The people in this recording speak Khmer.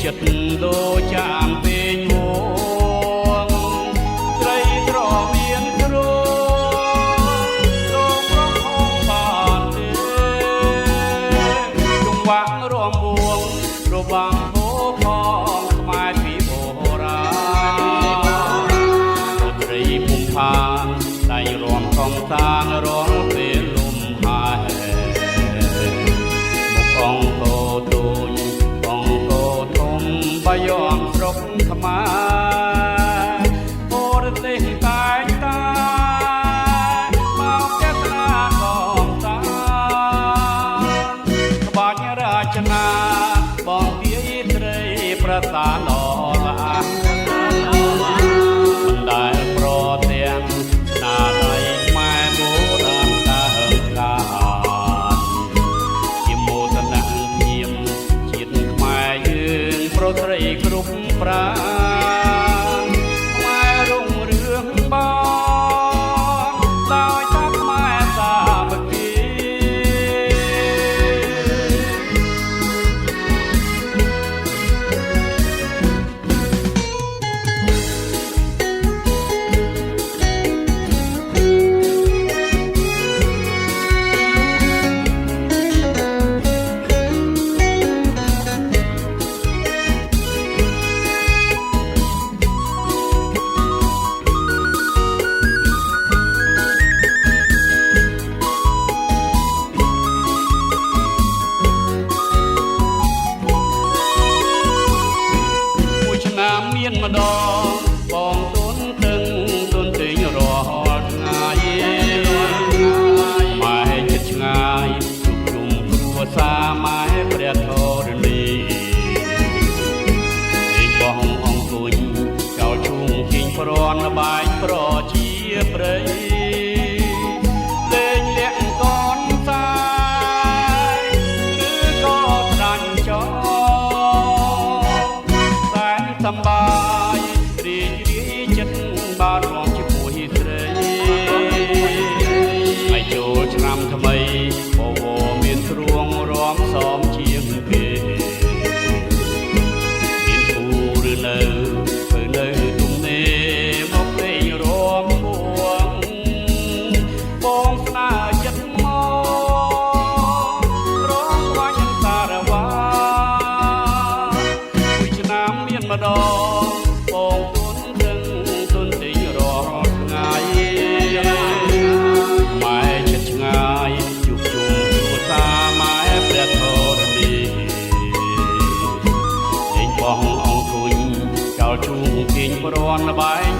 ចិត្តដូចចានពេញវងត្រីត្រមានគ្រោងលោកប្រងហងបានទេចង្វាក់រំវងរបាំងហូផងខ្មែរពីបុរាណត្រីពុំផានដៃរំខំតាងរងពេលលំហើយមកអង្គោទូញអង្គោធំបាយំស្រុកខ្មែរបរទេសតែងតាមកទស្សនាកំសាន្តក្បាច់រាជនាបងទាយត្រីប្រសានល្អល្អមិនដែលប្រទាំងស្នាដៃខ្មែរបុរាណកាហឹងកាជាមោទនភាពជាតិខ្មែរយើងប្រត្រីគ្រប់ប្រាខ្មែររុងរឿងបានដោយតាខ្មែរសាមគ្គីមានម្ដងបងទុនទឹងទុនទិញរាល់ថ្ងៃម៉ែចិត្តឆ្ងាយជួបជុំគ្រួសារម៉ែព្រះធរណីឯងបងអង្គុញចោលឈូងជិញព្រាន់បែកប្រជាប្រិយលេងលាក់កូនសាយឬក៏ត្រាញ់ចោសែនសម្បាយរីករាយចិត្តបានរំជាមួយស្រីហើយចូលឆ្នាំថ្មីបវរមានទ្រួងរំសមជាងគេមានគូឬនៅធ្វើនៅទុំនេមកពេញរំពួងបងស្នាចិត្តមករងវាញ់សារវ៉ាមួយឆ្នាំមានម្ដងបងទុនទិញរាល់ថ្ងៃម៉ែចិត្តឆ្ងាយជួបជុំគ្រួសារម៉ែព្រះធរណីឯងបងអង្គុញចោលជូងគេងព្រាន់បែង